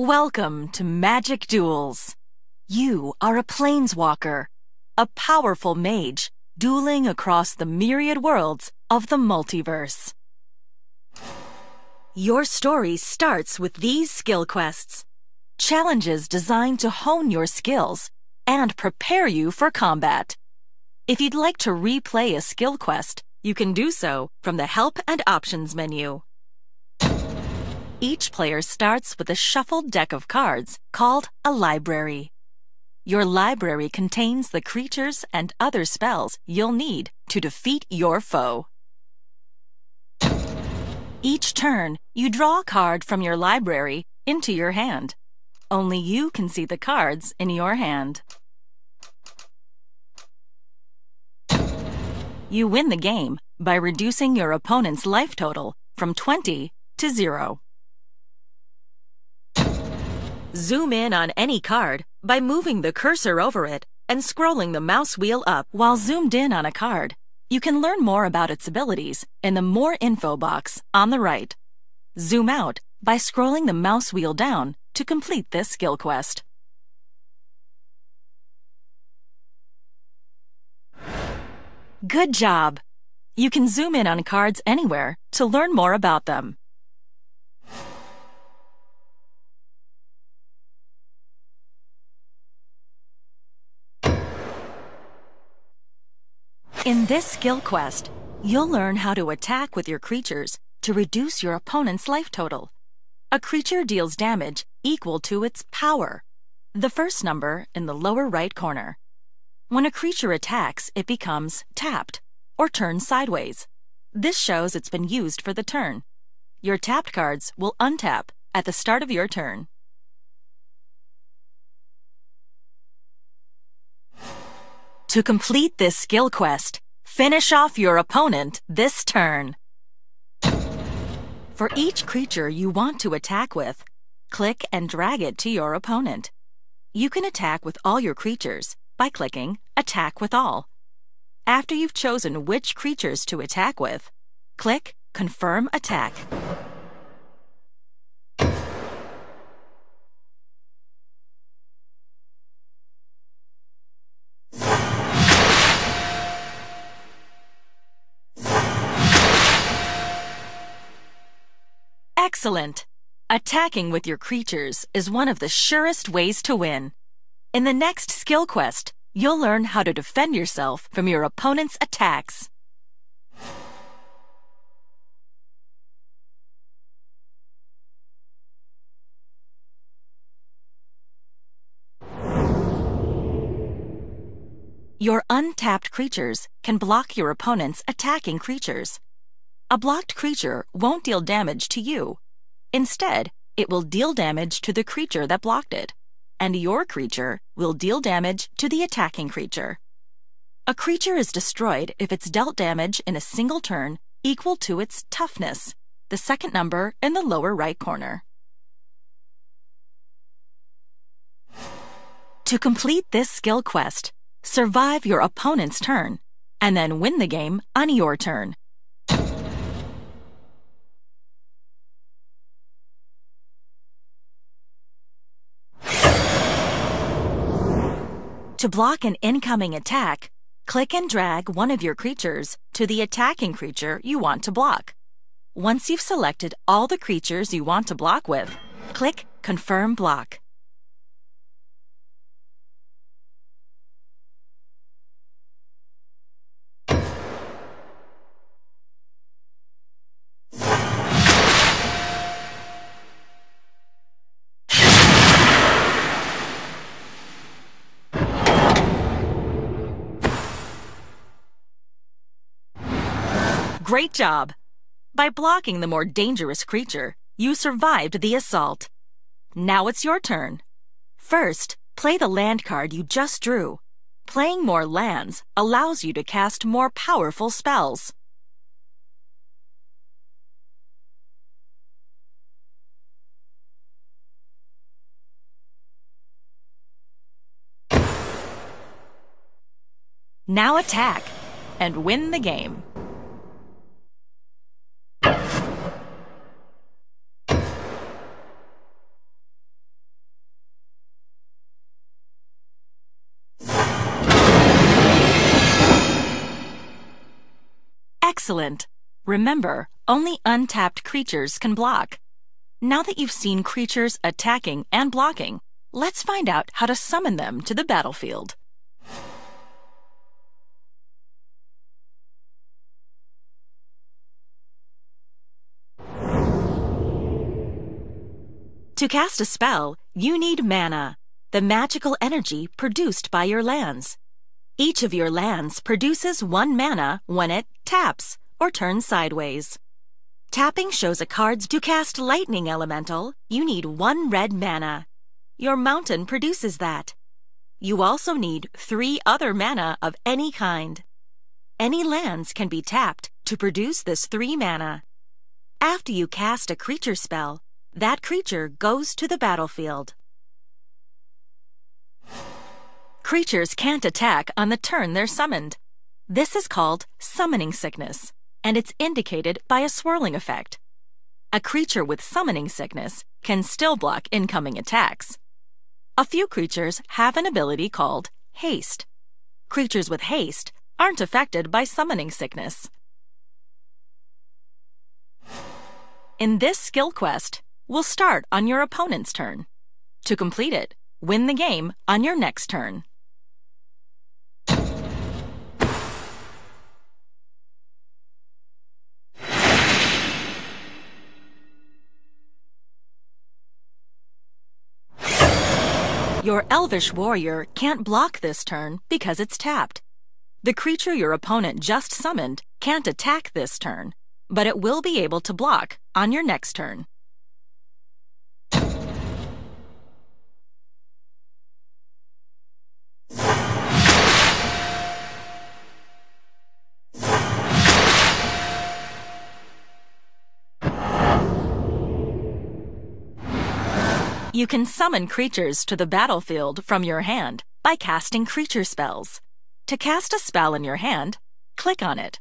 Welcome to Magic Duels. You are a planeswalker, a powerful mage dueling across the myriad worlds of the multiverse. Your story starts with these skill quests, challenges designed to hone your skills and prepare you for combat. If you'd like to replay a skill quest, you can do so from the Help and Options menu. Each player starts with a shuffled deck of cards called a library. Your library contains the creatures and other spells you'll need to defeat your foe. Each turn, you draw a card from your library into your hand. Only you can see the cards in your hand. You win the game by reducing your opponent's life total from 20 to 0. Zoom in on any card by moving the cursor over it and scrolling the mouse wheel up. While zoomed in on a card, you can learn more about its abilities in the More Info box on the right. Zoom out by scrolling the mouse wheel down to complete this skill quest. Good job! You can zoom in on cards anywhere to learn more about them. In this skill quest, you'll learn how to attack with your creatures to reduce your opponent's life total. A creature deals damage equal to its power, the first number in the lower right corner. When a creature attacks, it becomes tapped or turns sideways. This shows it's been used for the turn. Your tapped cards will untap at the start of your turn. To complete this skill quest, finish off your opponent this turn. For each creature you want to attack with, click and drag it to your opponent. You can attack with all your creatures by clicking Attack with All. After you've chosen which creatures to attack with, click Confirm Attack. Excellent! Attacking with your creatures is one of the surest ways to win. In the next skill quest, you'll learn how to defend yourself from your opponent's attacks. Your untapped creatures can block your opponent's attacking creatures. A blocked creature won't deal damage to you. Instead, it will deal damage to the creature that blocked it, and your creature will deal damage to the attacking creature. A creature is destroyed if it's dealt damage in a single turn equal to its toughness, the second number in the lower right corner. To complete this skill quest, survive your opponent's turn, and then win the game on your turn. To block an incoming attack, click and drag one of your creatures to the attacking creature you want to block. Once you've selected all the creatures you want to block with, click Confirm Block. Great job! By blocking the more dangerous creature, you survived the assault. Now it's your turn. First, play the land card you just drew. Playing more lands allows you to cast more powerful spells. Now attack and win the game. Excellent! Remember, only untapped creatures can block. Now that you've seen creatures attacking and blocking, let's find out how to summon them to the battlefield. To cast a spell, you need mana, the magical energy produced by your lands. Each of your lands produces 1 mana when it taps or turns sideways. Tapping shows a card's to cast Lightning Elemental, you need 1 red mana. Your mountain produces that. You also need 3 other mana of any kind. Any lands can be tapped to produce this 3 mana. After you cast a creature spell, that creature goes to the battlefield. Creatures can't attack on the turn they're summoned. This is called summoning sickness, and it's indicated by a swirling effect. A creature with summoning sickness can still block incoming attacks. A few creatures have an ability called haste. Creatures with haste aren't affected by summoning sickness. In this skill quest, we'll start on your opponent's turn. To complete it, win the game on your next turn. Your Elvish Warrior can't block this turn because it's tapped. The creature your opponent just summoned can't attack this turn, but it will be able to block on your next turn. You can summon creatures to the battlefield from your hand by casting creature spells. To cast a spell in your hand, click on it.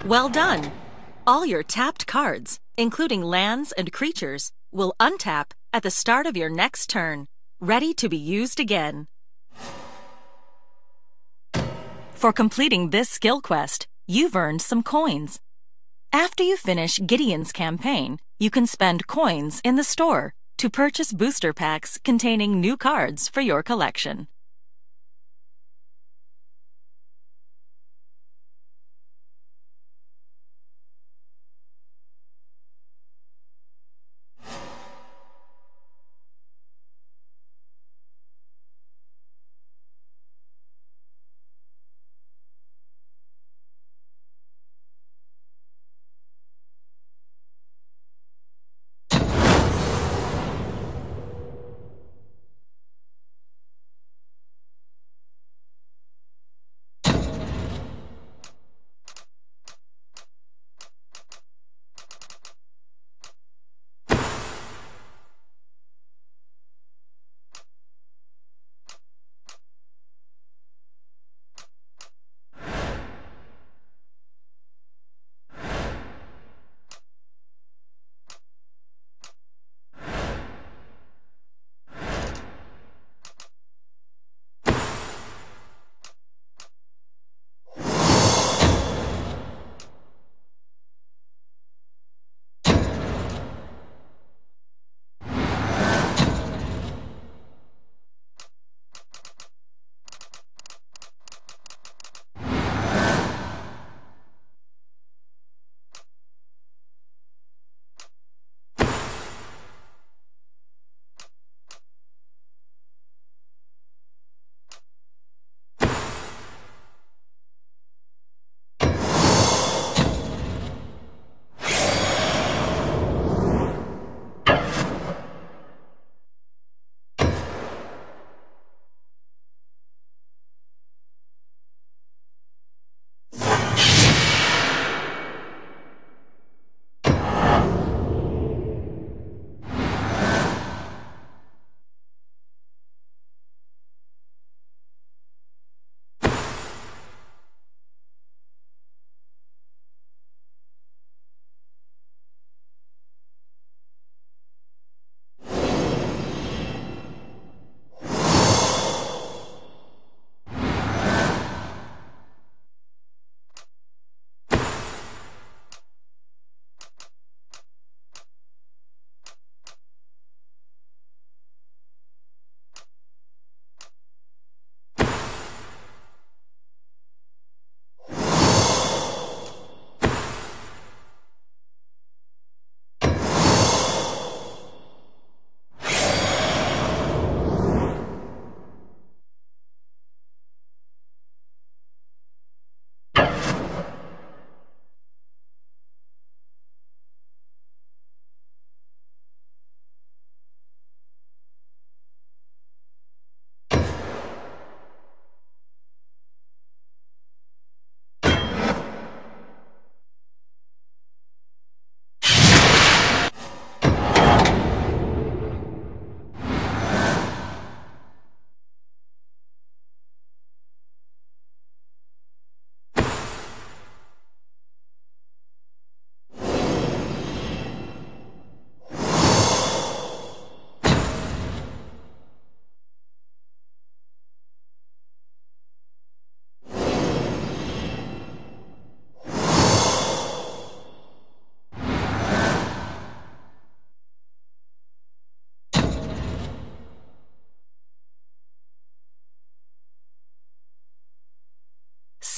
Well done! All your tapped cards, including lands and creatures, will untap at the start of your next turn, ready to be used again. For completing this skill quest, you've earned some coins. After you finish Gideon's campaign, you can spend coins in the store to purchase booster packs containing new cards for your collection.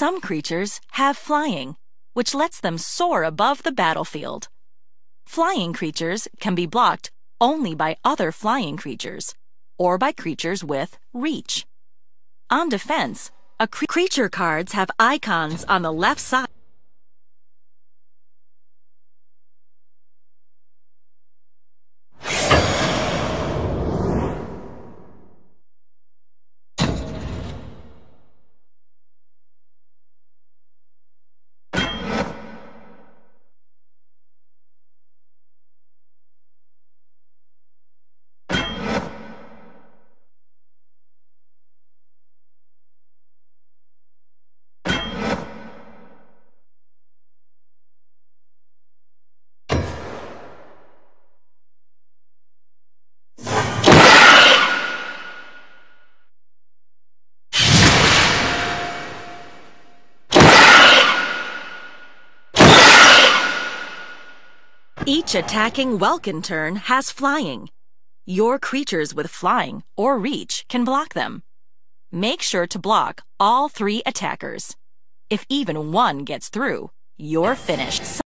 Some creatures have flying, which lets them soar above the battlefield. Flying creatures can be blocked only by other flying creatures, or by creatures with reach. On defense, creature cards have icons on the left side. Each attacking Welkin turn has flying. Your creatures with flying or reach can block them. Make sure to block all 3 attackers. If even one gets through, you're finished.